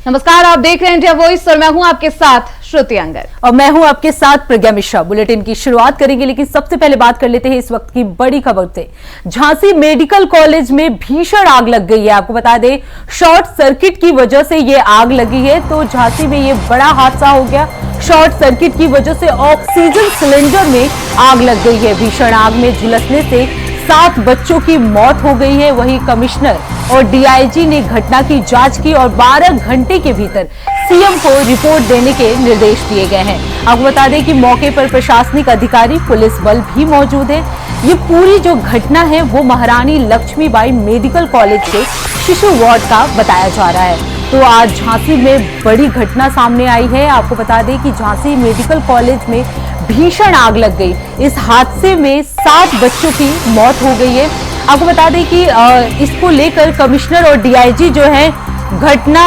नमस्कार, आप देख रहे हैं इंडिया वॉइस और मैं हूं आपके साथ श्रुति अंगर और मैं हूं आपके साथ प्रज्ञा मिश्रा। बुलेटिन की शुरुआत करेंगे, लेकिन सबसे पहले बात कर लेते हैं इस वक्त की बड़ी खबर से। झांसी मेडिकल कॉलेज में भीषण आग लग गई है। आपको बता दें, शॉर्ट सर्किट की वजह से ये आग लगी है। तो झांसी में ये बड़ा हादसा हो गया। शॉर्ट सर्किट की वजह से ऑक्सीजन सिलेंडर में आग लग गई है। भीषण आग में झुलसने से 7 बच्चों की मौत हो गई है। वहीं कमिश्नर और डीआईजी ने घटना की जांच की और 12 घंटे के भीतर सीएम को रिपोर्ट देने के निर्देश दिए गए हैं। आपको बता दें कि मौके पर प्रशासनिक अधिकारी, पुलिस बल भी मौजूद है। ये पूरी जो घटना है वो महारानी लक्ष्मीबाई मेडिकल कॉलेज के शिशु वार्ड का बताया जा रहा है। तो आज झांसी में बड़ी घटना सामने आई है। आपको बता दें कि झांसी मेडिकल कॉलेज में भीषण आग लग गई। इस हादसे में 7 बच्चों की मौत हो गई है। आपको बता दें कि इसको लेकर कमिश्नर और डीआईजी जो है घटना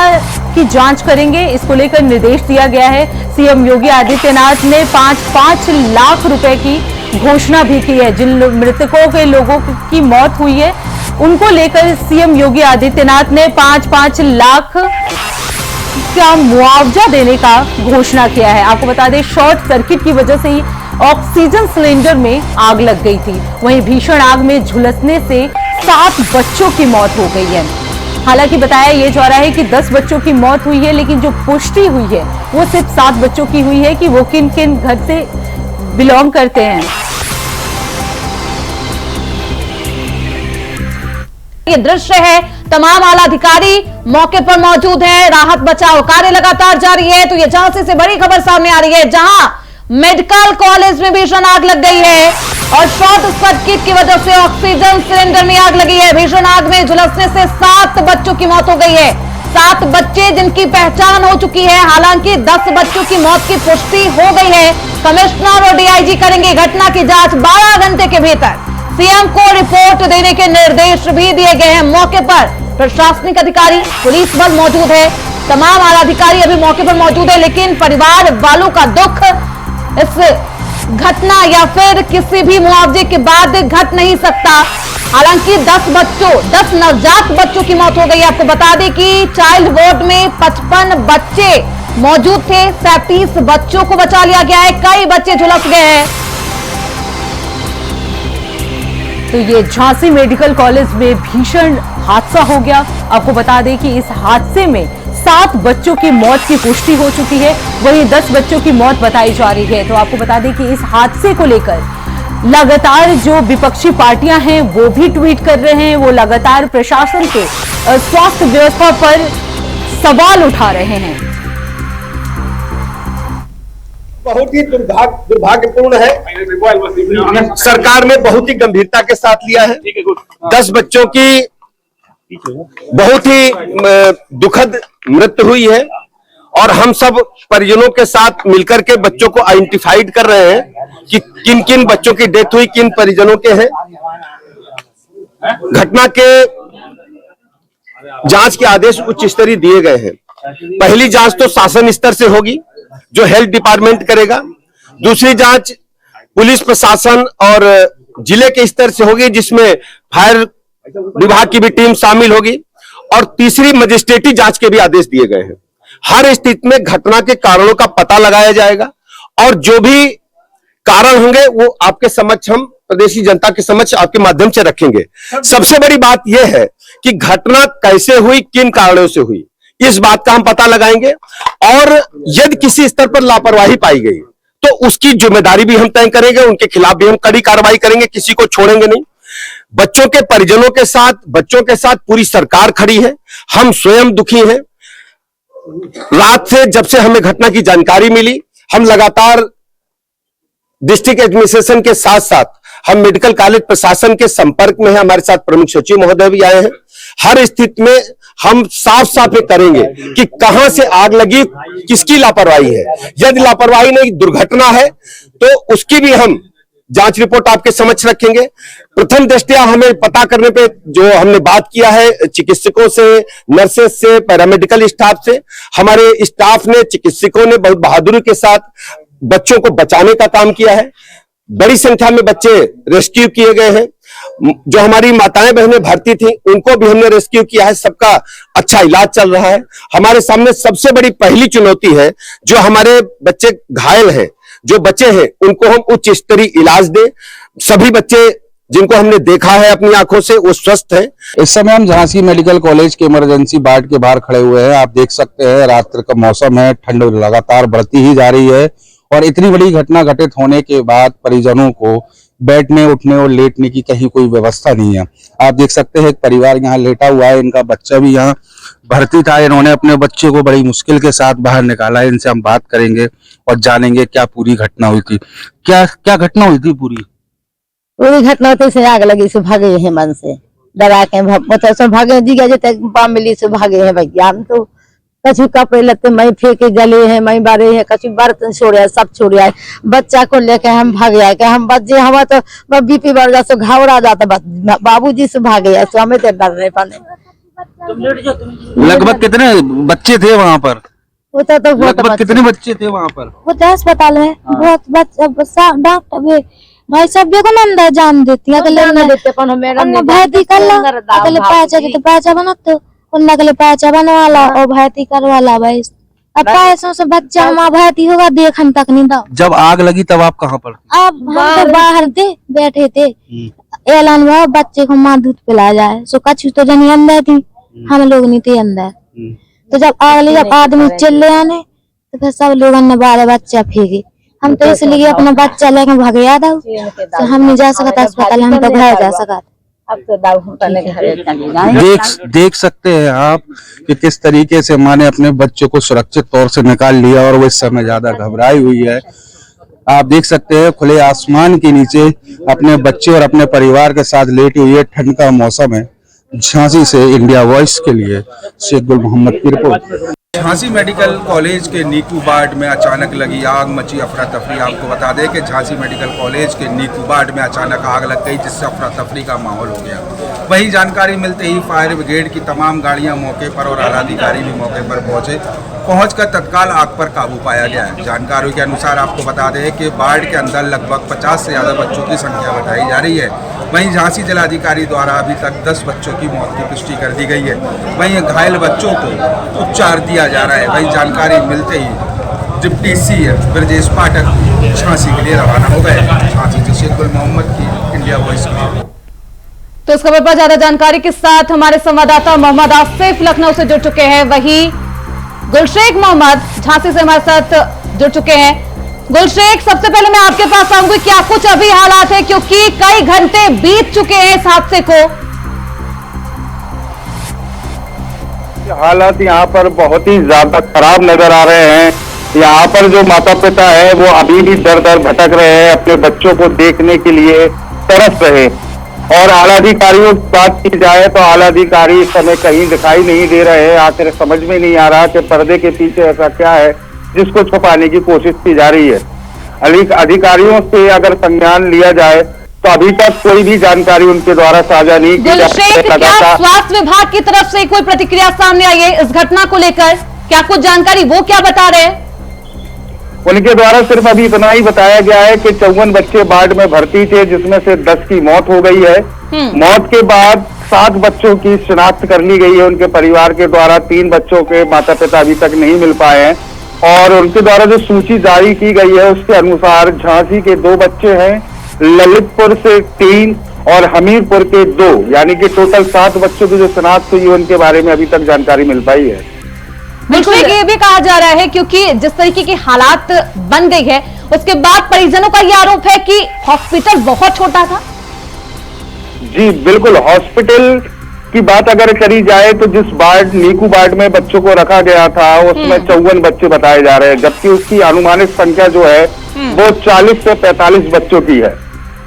की जांच करेंगे। इसको लेकर निर्देश दिया गया है। सीएम योगी आदित्यनाथ ने 5-5 लाख रुपए की घोषणा भी की है। जिन मृतकों के लोगों की मौत हुई है उनको लेकर सीएम योगी आदित्यनाथ ने 5-5 लाख का मुआवजा देने का घोषणा किया है। आपको बता दें, शॉर्ट सर्किट की वजह से ही ऑक्सीजन सिलेंडर में आग लग गई थी। वहीं भीषण आग में झुलसने से 7 बच्चों की मौत हो गई है। हालांकि बताया यह जा रहा है कि 10 बच्चों की मौत हुई है, लेकिन जो पुष्टि हुई है वो सिर्फ 7 बच्चों की हुई है कि वो किन किन घर से बिलोंग करते हैं। ये दृश्य है, तमाम आला अधिकारी मौके पर मौजूद हैं। राहत बचाव कार्य लगातार जारी है। तो ये झांसी से बड़ी खबर सामने आ रही है, जहां मेडिकल कॉलेज में भीषण आग लग गई है और शॉर्ट सर्किट की वजह से ऑक्सीजन सिलेंडर में आग लगी है। भीषण आग में झुलसने से 7 बच्चों की मौत हो गई है। 7 बच्चे जिनकी पहचान हो चुकी है। हालांकि 10 बच्चों की मौत की पुष्टि हो गई है। कमिश्नर और डीआईजी करेंगे घटना की जांच। 12 घंटे के भीतर सीएम को रिपोर्ट देने के निर्देश भी दिए गए हैं। मौके पर प्रशासनिक अधिकारी, पुलिस बल मौजूद है। तमाम आला अधिकारी अभी मौके पर मौजूद है, लेकिन परिवार वालों का दुख इस घटना या फिर किसी भी मुआवजे के बाद घट नहीं सकता। हालांकि 10 नवजात बच्चों की मौत हो गई। आपको बता दें कि चाइल्ड वार्ड में 55 बच्चे मौजूद थे। 37 बच्चों को बचा लिया गया है। कई बच्चे झुलस गए हैं। तो ये झांसी मेडिकल कॉलेज में भीषण हादसा हो गया। आपको बता दें कि इस हादसे में 7 बच्चों की मौत की पुष्टि हो चुकी है। वहीं 10 बच्चों की मौत बताई जा रही है। तो आपको बता दें कि इस हादसे को लेकर लगातार जो विपक्षी पार्टियां हैं वो भी ट्वीट कर रहे हैं। वो लगातार प्रशासन के स्वास्थ्य व्यवस्था पर सवाल उठा रहे हैं। बहुत ही दुर्भाग्यपूर्ण है। सरकार ने बहुत ही गंभीरता के साथ लिया है। 10 बच्चों की बहुत ही दुखद मृत्यु हुई है और हम सब परिजनों के साथ मिलकर के बच्चों को आइडेंटिफाइड कर रहे हैं कि किन किन बच्चों की डेथ हुई, किन परिजनों के हैं। घटना के जांच के आदेश उच्च स्तरीय दिए गए हैं। पहली जांच तो शासन स्तर से होगी, जो हेल्थ डिपार्टमेंट करेगा। दूसरी जांच पुलिस प्रशासन और जिले के स्तर से होगी, जिसमें फायर विभाग की भी टीम शामिल होगी। और तीसरी मजिस्ट्रेटी जांच के भी आदेश दिए गए हैं। हर स्थिति में घटना के कारणों का पता लगाया जाएगा और जो भी कारण होंगे वो आपके समक्ष, हम प्रदेशी जनता के समक्ष आपके माध्यम से रखेंगे। सबसे बड़ी बात यह है कि घटना कैसे हुई, किन कारणों से हुई, इस बात का हम पता लगाएंगे। और यदि किसी स्तर पर लापरवाही पाई गई तो उसकी जिम्मेदारी भी हम तय करेंगे। उनके खिलाफ भी हम कड़ी कार्रवाई करेंगे, किसी को छोड़ेंगे नहीं। बच्चों के परिजनों के साथ, बच्चों के साथ पूरी सरकार खड़ी है। हम स्वयं दुखी हैं। रात से जब से हमें घटना की जानकारी मिली, हम लगातार डिस्ट्रिक्ट एडमिनिस्ट्रेशन के साथ साथ हम मेडिकल कॉलेज प्रशासन के संपर्क में हैं। हमारे साथ प्रमुख सचिव महोदय भी आए हैं। हर स्थिति में हम साफ साफ ये करेंगे कि कहां से आग लगी, किसकी लापरवाही है। यदि लापरवाही नहीं, दुर्घटना है, तो उसकी भी हम जांच रिपोर्ट आपके समक्ष रखेंगे। प्रथम दृष्टया हमें पता करने पे जो हमने बात किया है चिकित्सकों से, नर्सेस से, पैरामेडिकल स्टाफ से, हमारे स्टाफ ने, चिकित्सकों ने बहुत बहादुरी के साथ बच्चों को बचाने का काम किया है। बड़ी संख्या में बच्चे रेस्क्यू किए गए हैं जो हमारी माताएं बहनें भर्ती थी उनको भी हमने रेस्क्यू किया है, सबका अच्छा इलाज चल रहा है। हमारे सामने सबसे बड़ी पहली चुनौती है जो हमारे बच्चे घायल हैं, जो बच्चे हैं उनको हम उच्च स्तरीय इलाज दें। सभी बच्चे जिनको हमने देखा है अपनी आंखों से वो स्वस्थ हैं। इस समय हम झांसी मेडिकल कॉलेज के इमरजेंसी वार्ड के बाहर खड़े हुए हैं। आप देख सकते हैं रात्रि का मौसम है, ठंड लगातार बढ़ती ही जा रही है और इतनी बड़ी घटना घटित होने के बाद परिजनों को बैठने उठने और लेटने की कहीं कोई व्यवस्था नहीं है। आप देख सकते हैं एक परिवार यहाँ लेटा हुआ है, इनका बच्चा भी यहाँ भर्ती था। इन्होंने अपने बच्चे को बड़ी मुश्किल के साथ बाहर निकाला है। इनसे हम बात करेंगे और जानेंगे क्या पूरी घटना हुई थी। क्या घटना हुई थी पूरी घटना होते से आग लगी से भागे है मन से डरा के मतलब भागे जी गए पाम मिली से भागे है भैया। हम तो कछु कपड़े लत्ते मई फेंके गले है, मई बारे है, कछु बर्तन छोड़े सब छोड़े आए। बच्चा को लेके हम भागे आए, हम बच्चे हमारा तो बीपी बढ़ जाता तो घबरा जाता। बाबूजी से भागे आए तो हमें तो डर नहीं पाने। लगभग कितने बच्चे थे वहाँ पर? होता तो लगभग कितने बच्चे थे वहाँ पर? होता अस्पताल में बहुत बच्चा डॉक्टर भाई सब को अंदर जान देती है भर्ती कर लो अगले पैसा तो पैसा बना तो अगले पैसा बनवा ला और भर्ती करवा ला भाई। अब पैसों से बच्चा हमारा भर्ती होगा देखन तक नहीं था। जब आग लगी तब आप कहाँ पर? अब हम तो बाहर थे बैठे थे, ऐलान हुआ बच्चे को माँ दूध पिलाया जाए। सो कछु तो जनी अंदर थी, हम लोग नहीं थे अंदर। तो जब आग लगी जब आदमी चिल्ले आने तो फिर सब लोगों ने 12 बच्चा फेंके। हम तो इसलिए अपना बच्चा लेके भाग गया था तो हम नहीं जा सकता अस्पताल, हम तो घर जा सका। अब तो देख सकते हैं आप कि किस तरीके से माँ ने अपने बच्चों को सुरक्षित तौर से निकाल लिया और वो इस समय ज्यादा घबराई हुई है। आप देख सकते हैं खुले आसमान के नीचे अपने बच्चे और अपने परिवार के साथ लेटी हुई है। ठंड का मौसम है। झांसी से इंडिया वॉइस के लिए शेख गुल मोहम्मद की रिपोर्ट। झांसी मेडिकल कॉलेज के नीकू वार्ड में अचानक लगी आग, मची अफरा तफरी। आपको बता दें कि झांसी मेडिकल कॉलेज के नीकू वार्ड में अचानक आग लग गई जिससे अफरा तफरी का माहौल हो गया। वही जानकारी मिलते ही फायर ब्रिगेड की तमाम गाड़ियां मौके पर और आला अधिकारी भी मौके पर पहुंचकर तत्काल आग पर काबू पाया गया है। जानकारी के अनुसार आपको बता दें कि वार्ड के अंदर लगभग 50 से ज़्यादा बच्चों की संख्या बताई जा रही है। वहीं झांसी जिलाधिकारी द्वारा अभी तक 10 बच्चों की मौत की पुष्टि कर दी गई है। वहीं घायल बच्चों को उपचार दिया जा रहा है। वहीं जानकारी मिलते ही डिप्टी सीएम ब्रजेश पाठक झांसी के लिए रवाना हो गए। झांसी से शेख गुल मोहम्मद की इंडिया वॉइस में। तो इस खबर पर ज्यादा जानकारी के साथ हमारे संवाददाता मोहम्मद आसिफ लखनऊ से जुड़ चुके हैं। वहीं गुलशेख मोहम्मद झांसी से हमारे साथ जुड़ चुके हैं। गुलशेख, सबसे पहले मैं आपके पास आऊंगी, क्या कुछ अभी हालात है क्योंकि कई घंटे बीत चुके हैं इस हादसे को? हालात यहाँ पर बहुत ही ज्यादा खराब नजर आ रहे हैं। यहाँ पर जो माता पिता है वो अभी भी दर दर भटक रहे हैं, अपने बच्चों को देखने के लिए तरस रहे। और आला अधिकारियों की बात की जाए तो आला अधिकारी इस समय कहीं दिखाई नहीं दे रहे हैं। आखिर समझ में नहीं आ रहा कि पर्दे के पीछे ऐसा क्या है जिसको छुपाने की कोशिश की जा रही है। अधिकारियों से अगर संज्ञान लिया जाए तो अभी तक कोई भी जानकारी उनके द्वारा साझा नहीं की जा रही है। क्या स्वास्थ्य विभाग की तरफ से कोई प्रतिक्रिया सामने आई है इस घटना को लेकर? क्या कुछ जानकारी वो क्या बता रहे हैं? उनके द्वारा सिर्फ अभी इतना ही बताया गया है कि 54 बच्चे वार्ड में भर्ती थे जिसमें से 10 की मौत हो गई है। मौत के बाद 7 बच्चों की शिनाख्त कर ली गई है उनके परिवार के द्वारा। 3 बच्चों के माता पिता अभी तक नहीं मिल पाए हैं और उनके द्वारा जो सूची जारी की गई है उसके अनुसार झांसी के 2 बच्चे हैं, ललितपुर से 3 और हमीरपुर के 2, यानी कि टोटल 7 बच्चों की जो शिनाख्त हुई उनके बारे में अभी तक जानकारी मिल पाई है। बिल्कुल, ये भी कहा जा रहा है क्योंकि जिस तरीके की हालात बन गई है उसके बाद परिजनों का यह आरोप है कि हॉस्पिटल बहुत छोटा था। जी बिल्कुल, हॉस्पिटल की बात अगर करी जाए तो जिस वार्ड नीकू वार्ड में बच्चों को रखा गया था उसमें 54 बच्चे बताए जा रहे हैं, जबकि उसकी अनुमानित संख्या जो है वो 40 से 45 बच्चों की है।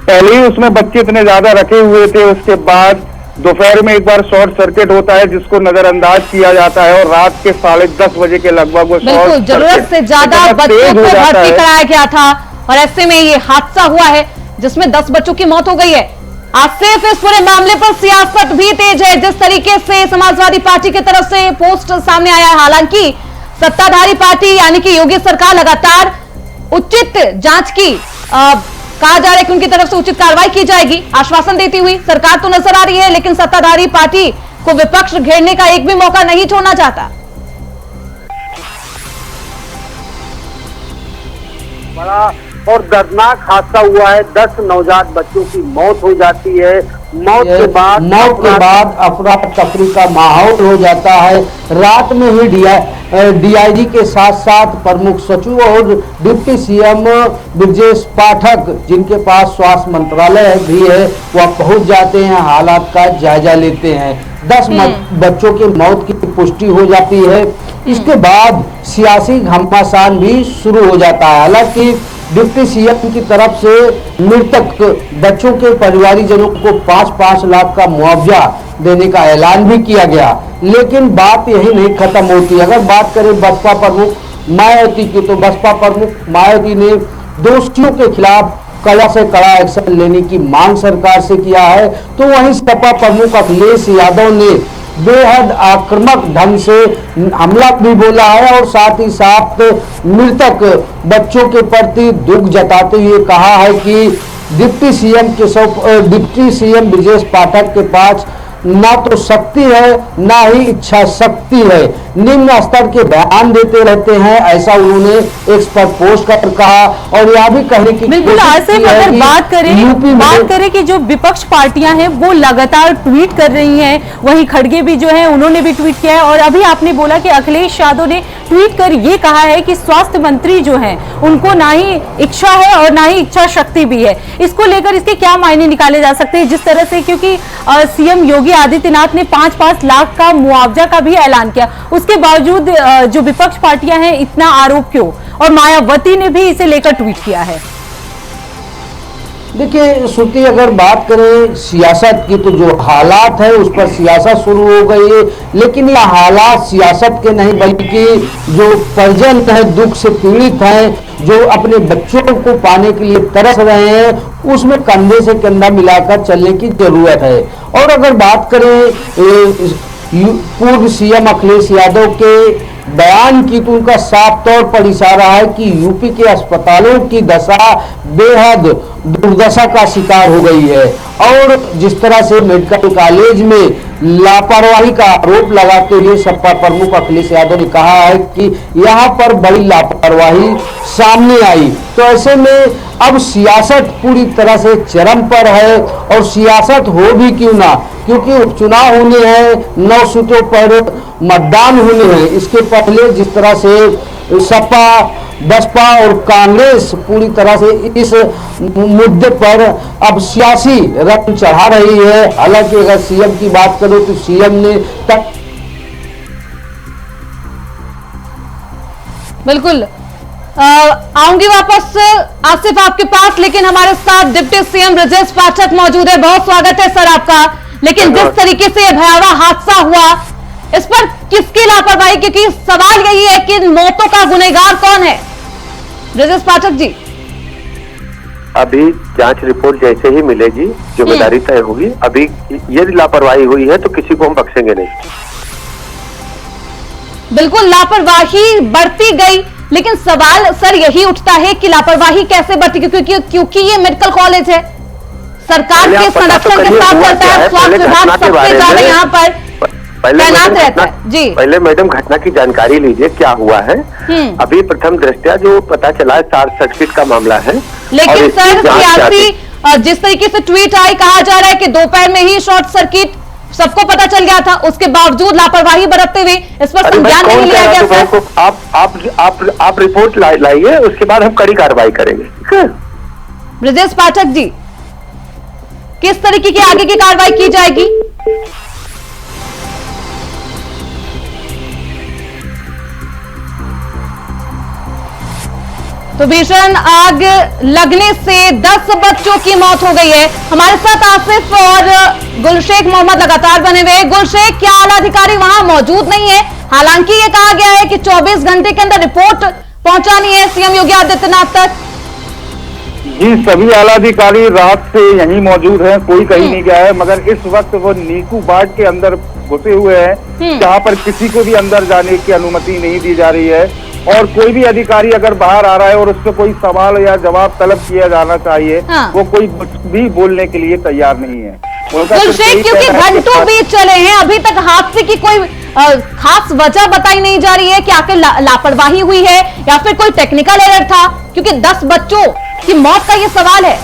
पहले ही उसमें बच्चे इतने ज्यादा रखे हुए थे, उसके बाद दोपहर में एक बार शॉर्ट सर्किट होता है जिसको नजरअंदाज किया जाता है और रात के 10:30 बजे के लगभग वो बिल्कुल जरूरत से ज्यादा बच्चों को भर्ती कराया गया था और ऐसे में ये हादसा हुआ है जिसमें 10 बच्चों की मौत हो गई है। आसिफ, इस पूरे मामले पर सियासत भी तेज है। जिस तरीके से समाजवादी पार्टी की तरफ से पोस्ट सामने आया है, हालांकि सत्ताधारी पार्टी यानी कि योगी सरकार लगातार उचित जांच की कहा जा रहा है कि उनकी तरफ से उचित कार्रवाई की जाएगी। आश्वासन देती हुई सरकार तो नजर आ रही है, लेकिन सत्ताधारी पार्टी को विपक्ष घेरने का एक भी मौका नहीं छोड़ना चाहता। बड़ा और दर्दनाक हादसा हुआ है। 10 नवजात बच्चों की मौत हो जाती है। मौत के बाद अफरा तफरी का माहौल हो जाता है। रात में ही डीआईजी के साथ साथ प्रमुख सचिव और डिप्टी सीएम ब्रजेश पाठक, जिनके पास स्वास्थ्य मंत्रालय भी है, वह पहुंच जाते हैं, हालात का जायजा लेते हैं। 10 बच्चों की मौत की पुष्टि हो जाती है। इसके बाद सियासी घमासान भी शुरू हो जाता है। हालांकि डिप्टी सीएम की तरफ से मृतक बच्चों के परिवारीजनों को 5-5 लाख का मुआवजा देने का ऐलान भी किया गया, लेकिन बात यही नहीं खत्म होती। अगर बात करें बसपा प्रमुख मायावती की, तो बसपा प्रमुख मायावती ने दोषियों के खिलाफ कड़ा से कड़ा एक्शन लेने की मांग सरकार से किया है, तो वहीं सपा प्रमुख अखिलेश यादव ने बेहद आक्रामक ढंग से हमला भी बोला है और साथ ही साथ मृतक बच्चों के प्रति दुख जताते हुए कहा है कि डिप्टी सीएम ब्रजेश पाठक के पास ना तो शक्ति है ना ही इच्छा शक्ति है, निम्न स्तर के बयान देते रहते हैं, ऐसा उन्होंने एक्स पर पोस्ट कर कहा। और यह भी कहने की बिल्कुल आसिफ, अगर बात करें कि जो विपक्ष पार्टियां हैं वो लगातार ट्वीट कर रही हैं, वहीं खड़गे भी जो है उन्होंने भी ट्वीट किया है, और अभी आपने बोला कि अखिलेश यादव ने ट्वीट कर ये कहा है कि स्वास्थ्य मंत्री जो हैं उनको ना ही इच्छा है और ना ही इच्छा शक्ति भी है। इसको लेकर इसके क्या मायने निकाले जा सकते हैं जिस तरह से, क्योंकि सीएम योगी आदित्यनाथ ने 5-5 लाख का मुआवजा का भी ऐलान किया, उसके बावजूद जो विपक्ष पार्टियां हैं इतना आरोप क्यों? और मायावती ने भी इसे लेकर ट्वीट किया है। देखिए श्रुति, अगर बात करें सियासत की, तो जो हालात है उस पर सियासत शुरू हो गई है, लेकिन यह हालात सियासत के नहीं बल्कि जो परिजन है, दुख से पीड़ित हैं, जो अपने बच्चों को पाने के लिए तरस रहे हैं, उसमें कंधे से कंधा मिलाकर चलने की जरूरत है। और अगर बात करें पूर्व सीएम अखिलेश यादव के बयान की, तो उनका साफ तौर पर इशारा है कि यूपी के अस्पतालों की दशा बेहद दुर्दशा का शिकार हो गई है। और जिस तरह से मेडिकल कॉलेज में लापरवाही का आरोप लगाते हुए सपा प्रमुख अखिलेश यादव ने कहा है कि यहाँ पर बड़ी लापरवाही सामने आई, तो ऐसे में अब सियासत पूरी तरह से चरम पर है। और सियासत हो भी क्यों ना, क्योंकि उपचुनाव होने हैं, 9 सीटों पर मतदान होने हैं। इसके पहले जिस तरह से सपा, बसपा और कांग्रेस पूरी तरह से इस मुद्दे पर अब सियासी रंग चढ़ा रही है। हालांकि अगर सीएम की बात करो तो सीएम ने बिल्कुल आऊंगी वापस आसिफ आपके पास, लेकिन हमारे साथ डिप्टी सीएम ब्रजेश पाठक मौजूद है। बहुत स्वागत है सर आपका। लेकिन जिस तरीके से यह भयावह हादसा हुआ, इस पर किसकी लापरवाही, क्योंकि सवाल यही है कि मौतों का गुनहगार कौन है? ब्रजेश पाठक जी, अभी जांच रिपोर्ट जैसे ही मिलेगी जिम्मेदारी तय होगी। अभी यदि लापरवाही हुई है तो किसी को हम बख्शेंगे नहीं। बिल्कुल लापरवाही बढ़ती गई, लेकिन सवाल सर यही उठता है कि लापरवाही कैसे बढ़ती, क्योंकि ये मेडिकल कॉलेज है, सरकार के संरक्षण के साथ चलता है, स्वास्थ्य विभाग सबसे ज्यादा यहाँ पर तैनात रहता है। जी पहले मैडम घटना की जानकारी लीजिए, क्या हुआ है। अभी प्रथम दृष्टया जो पता चला है शॉर्ट सर्किट का मामला है। लेकिन सर सियासी जिस तरीके से ट्वीट आई, कहा जा रहा है कि दोपहर में ही शॉर्ट सर्किट सबको पता चल गया था, उसके बावजूद लापरवाही बरतते हुए इस पर संज्ञान नहीं लिया गया। सर आप रिपोर्ट लाइए, उसके बाद हम कड़ी कार्रवाई करेंगे। ब्रजेश पाठक जी, किस तरीके की आगे की कार्रवाई की जाएगी? तो भीषण आग लगने से 10 बच्चों की मौत हो गई है। हमारे साथ आसिफ और गुलशेख मोहम्मद लगातार बने हुए। गुलशेख, क्या आला अधिकारी वहां मौजूद नहीं है? हालांकि ये कहा गया है कि 24 घंटे के अंदर रिपोर्ट पहुंचानी है सीएम योगी आदित्यनाथ तक। जी, सभी आला अधिकारी रात से यहीं मौजूद हैं, कोई कहीं नहीं गया है, मगर इस वक्त वो नीकू बाट के अंदर घुसे हुए हैं, जहां पर किसी को भी अंदर जाने की अनुमति नहीं दी जा रही है। और कोई भी अधिकारी अगर बाहर आ रहा है और उस पर कोई सवाल या जवाब तलब किया जाना चाहिए, वो कोई कुछ भी बोलने के लिए तैयार नहीं है। गुलशेख, क्योंकि घंटों बीत चले हैं, अभी तक हादसे की कोई खास वजह बताई नहीं जा रही है कि आखिर लापरवाही हुई है या फिर कोई टेक्निकल एरर था, क्योंकि 10 बच्चों की मौत का ये सवाल है।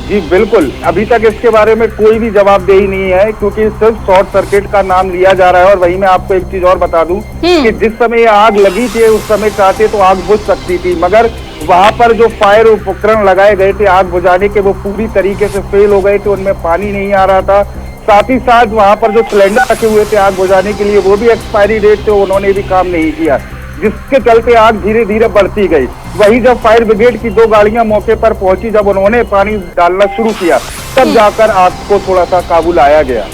जी बिल्कुल, अभी तक इसके बारे में कोई भी जवाबदेही नहीं है, क्योंकि सिर्फ शॉर्ट सर्किट का नाम लिया जा रहा है। और वहीं मैं आपको एक चीज और बता दूं कि जिस समय ये आग लगी थी उस समय चाहते तो आग बुझ सकती थी, मगर वहां पर जो फायर उपकरण लगाए गए थे आग बुझाने के, वो पूरी तरीके से फेल हो गए थे, उनमें पानी नहीं आ रहा था। साथ ही साथ वहां पर जो सिलेंडर रखे हुए थे आग बुझाने के लिए, वो भी एक्सपायरी डेट थे, उन्होंने भी काम नहीं किया, जिसके चलते आग धीरे धीरे बढ़ती गई। वही जब फायर ब्रिगेड की 2 गाड़ियां मौके पर पहुंची, जब उन्होंने पानी डालना शुरू किया, तब जाकर आग को थोड़ा सा काबू लाया गया।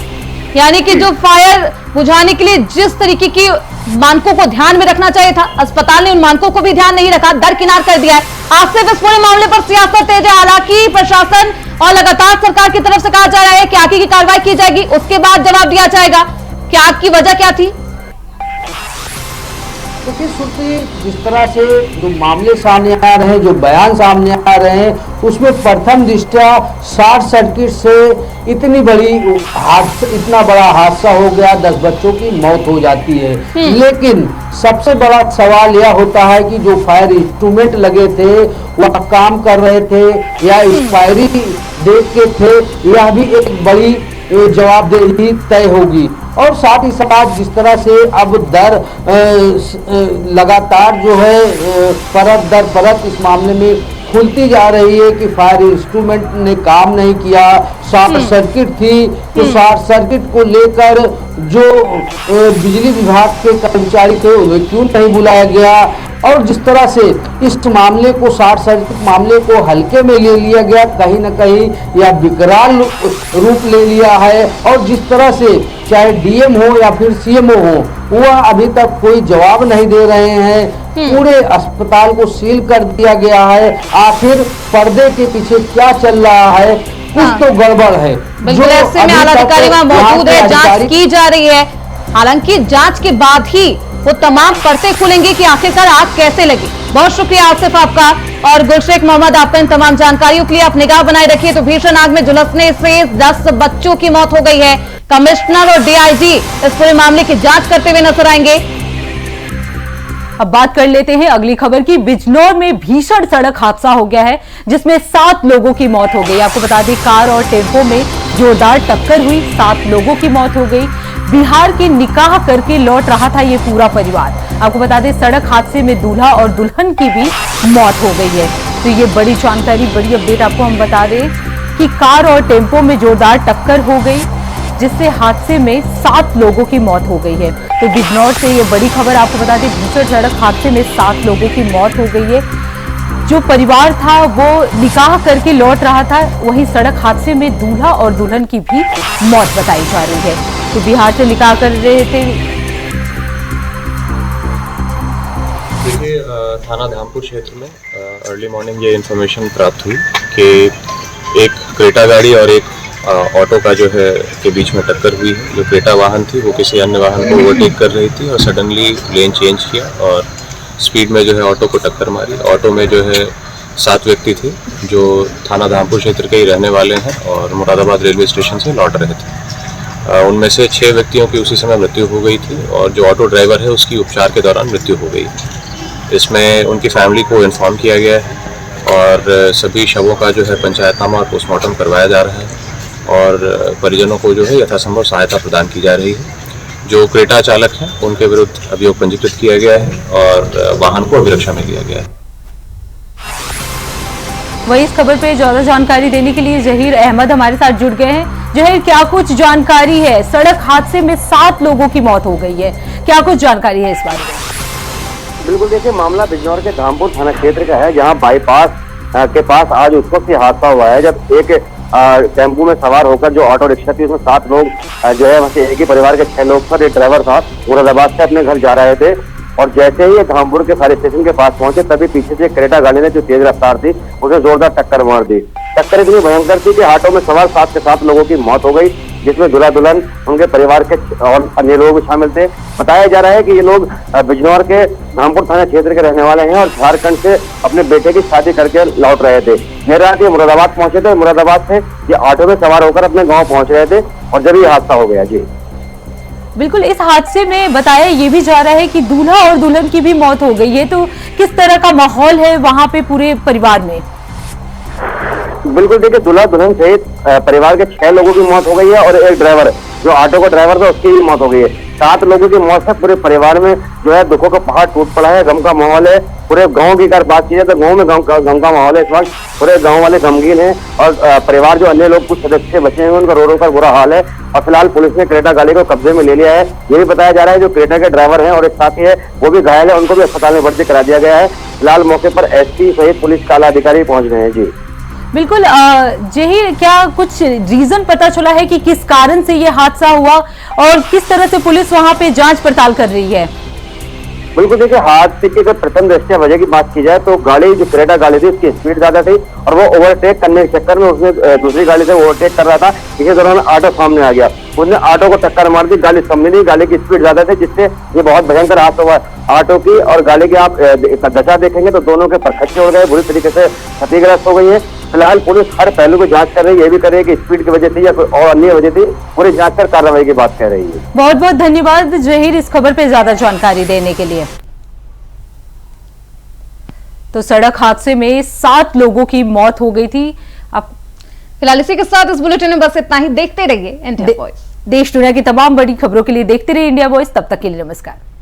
यानी कि जो फायर बुझाने के लिए जिस तरीके की मानकों को ध्यान में रखना चाहिए था, अस्पताल ने उन मानकों को भी ध्यान नहीं रखा, दरकिनार कर दिया है। आज से इस पूरे मामले पर सियासत तेज है। हालांकि प्रशासन और लगातार सरकार की तरफ से कहा जा रहा है कि आगे की कार्रवाई की जाएगी, उसके बाद जवाब दिया जाएगा कि आग की वजह क्या थी। देखिए श्रुति, जिस तरह से जो मामले सामने आ रहे हैं, जो बयान सामने आ रहे हैं, उसमें प्रथम दृष्टया शॉर्ट सर्किट से इतनी इतना बड़ा हादसा हो गया, 10 बच्चों की मौत हो जाती है। लेकिन सबसे बड़ा सवाल यह होता है कि जो फायर इंस्ट्रूमेंट लगे थे वह काम कर रहे थे या एक्सपायरी डेट के थे, यह भी एक बड़ी जवाबदेही तय होगी। और साथ ही साथ जिस तरह से अब दर लगातार जो है परत दर परत इस मामले में खुलती जा रही है कि फायर इंस्ट्रूमेंट ने काम नहीं किया, शॉर्ट सर्किट थी, तो शॉर्ट सर्किट को लेकर जो बिजली विभाग के कर्मचारी थे उन्हें क्यों नहीं बुलाया गया, और जिस तरह से इस मामले को शॉर्ट सर्किट मामले को हल्के में ले लिया गया, कहीं न कहीं या विकराल रूप ले लिया है। और जिस तरह से चाहे डीएम हो या फिर सीएमओ हो, वह अभी तक कोई जवाब नहीं दे रहे हैं। पूरे अस्पताल को सील कर दिया गया है। आखिर पर्दे के पीछे क्या चल रहा है, कुछ तो गड़बड़ है। बिल्कुल, ऐसे में आला अधिकारी वहां मौजूद है, जांच की जा रही है। हालांकि जांच के बाद ही वो तमाम परतें खुलेंगी कि आखिरकार आग कैसे लगी। बहुत शुक्रिया आसिफ आपका और गुलशेख मोहम्मद, आपने इन तमाम जानकारियों के लिए आप निगाह बनाए रखिए। तो भीषण आग में झुलसने से 10 बच्चों की मौत हो गई है। कमिश्नर और डीआईजी इस पूरे मामले की जांच करते हुए नजर आएंगे। अब बात कर लेते हैं अगली खबर की। बिजनौर में भीषण सड़क हादसा हो गया है जिसमें 7 लोगों की मौत हो गई। आपको बता दें, कार और टेम्पो में जोरदार टक्कर हुई, 7 लोगों की मौत हो गई। बिहार के निकाह करके लौट रहा था ये पूरा परिवार। आपको बता दें, सड़क हादसे में दूल्हा और दुल्हन की भी मौत हो गई है। तो ये बड़ी जानकारी, बड़ी अपडेट आपको हम बता दें कि कार और टेम्पो में जोरदार टक्कर हो गई जिससे हादसे में 7 लोगों की मौत हो गई है। तो बिजनौर से ये बड़ी खबर आपको बता दें, भीषण सड़क हादसे में 7 लोगों की मौत हो गई है। जो परिवार था वो निकाह करके लौट रहा था, वहीं सड़क हादसे में दूल्हा और दुल्हन की भी मौत बताई जा रही है। तो बिहार से निकाह कर रहे थे। देखिए, थाना धामपुर क्षेत्र में अर्ली मॉर्निंग ये इन्फॉर्मेशन प्राप्त हुई कि एक क्रेटा गाड़ी और एक ऑटो का जो है के बीच में टक्कर हुई है। जो क्रेटा वाहन थी वो किसी अन्य वाहन को ओवरटेक कर रही थी और सडनली लेन चेंज किया और स्पीड में जो है ऑटो को टक्कर मारी। ऑटो में जो है 7 व्यक्ति थे जो थाना धामपुर क्षेत्र के ही रहने वाले हैं और मुरादाबाद रेलवे स्टेशन से लौट रहे थे। उनमें से 6 व्यक्तियों की उसी समय मृत्यु हो गई थी और जो ऑटो ड्राइवर है उसकी उपचार के दौरान मृत्यु हो गई। इसमें उनकी फैमिली को इन्फॉर्म किया गया है और सभी शवों का जो है पंचायतनामा और पोस्टमार्टम करवाया जा रहा है और परिजनों को जो है यथासंभव सहायता प्रदान की जा रही है। जो क्रेटा चालक हैं उनके विरुद्ध अभियोग पंजीकृत किया गया है और वाहन को अभिरक्षा में लिया गया है। वही इस खबर पे ज्यादा जानकारी देने के लिए जहीर अहमद हमारे साथ जुड़ गए हैं। जहीर, क्या कुछ जानकारी है? सड़क हादसे में 7 लोगों की मौत हो गई है, क्या कुछ जानकारी है इस बारे में? बिल्कुल, देखिए मामला बिजनौर के धामपुर थाना क्षेत्र का है, जहां बाईपास के पास आज उस वक्त हादसा हुआ है जब एक टेम्पो में सवार होकर जो ऑटो रिक्शा थी उसमें 7 लोग जो है वहाँ से एक ही परिवार के 6 लोग पर, एक ड्राइवर था, मुरादाबाद से अपने घर जा रहे थे और जैसे ही ये धामपुर के फायर स्टेशन के पास पहुंचे तभी पीछे से क्रेटा गाड़ी ने जो तेज रफ्तार थी उसे जोरदार टक्कर मार दी। टक्कर इतनी भयंकर थी कि ऑटो में सवार 7 के 7 लोगों की मौत हो गई जिसमें दूल्हा दुल्हन, उनके परिवार के और अन्य लोग भी शामिल थे। बताया जा रहा है कि ये लोग बिजनौर के धामपुर थाना क्षेत्र के रहने वाले हैं और झारखंड से अपने बेटे की शादी करके लौट रहे थे। देर रात ये मुरादाबाद पहुंचे थे। मुरादाबाद से ये ऑटो में सवार होकर अपने गाँव पहुंच रहे थे और जब ये हादसा हो गया। जी बिल्कुल, इस हादसे में बताया ये भी जा रहा है कि दूल्हा और दुल्हन की भी मौत हो गई है, तो किस तरह का माहौल है वहां पे पूरे परिवार में? बिल्कुल, देखिए दूल्हा दुल्हन सहित परिवार के 6 लोगों की मौत हो गई है और एक ड्राइवर, जो ऑटो का ड्राइवर था, उसकी भी मौत हो गई है। 7 लोगों की मौत से पूरे परिवार में जो है दुखों का पहाड़ टूट पड़ा है, गम का माहौल है। पूरे गांव की अगर बात की जाए तो गांव में गम का माहौल है इस वक्त। पूरे गांव वाले गमगीन हैं और परिवार जो अन्य लोग कुछ सदस्य बचे हैं उनका रो रो कर बुरा हाल है। और फिलहाल पुलिस ने क्रेटा गाड़ी को कब्जे में ले लिया है। ये भी बताया जा रहा है जो क्रेटा के ड्राइवर हैं और एक साथी है वो भी घायल है, उनको भी अस्पताल में भर्ती करा दिया गया है। फिलहाल मौके पर एसपी सहित पुलिस के आला अधिकारी पहुंच गए हैं। जी बिल्कुल, जहीर, क्या कुछ रीजन पता चला है कि किस कारण से ये हादसा हुआ और किस तरह से पुलिस वहां पे जांच पड़ताल कर रही है? बिल्कुल, देखिए हादसे की अगर प्रथम दृष्टया वजह की बात की जाए तो गाड़ी, जो क्रेटा गाड़ी थी, उसकी स्पीड ज्यादा थी और वो ओवरटेक करने के चक्कर में उसने दूसरी गाड़ी से ओवरटेक कर रहा था। इसी दौरान ऑटो सामने आ गया, उसने ऑटो को टक्कर मार दी। गाड़ी सामने नहीं, गाड़ी की स्पीड ज्यादा थी जिससे ये बहुत भयंकर हादसा हुआ। ऑटो की और गाड़ी की आप दशा देखेंगे तो दोनों के परखच्चे हो गए, बुरी तरीके से क्षतिग्रस्त हो गई है। फिलहाल पुलिस हर पहलू को जांच कर रही है, ये भी कर रही है कि स्पीड की वजह थी या कोई और अन्य वजह थी, पूरी जांच कर कार्रवाई की बात कह रही है। बहुत बहुत धन्यवाद जहीर इस खबर पे ज्यादा जानकारी देने के लिए। तो सड़क हादसे में 7 लोगों की मौत हो गई थी। अब फिलहाल इसी के साथ इस बुलेटिन में बस इतना ही। देखते रहिए इंडिया वॉइस। देश दुनिया की तमाम बड़ी खबरों के लिए देखते रहिए इंडिया वॉइस। तब तक के लिए नमस्कार।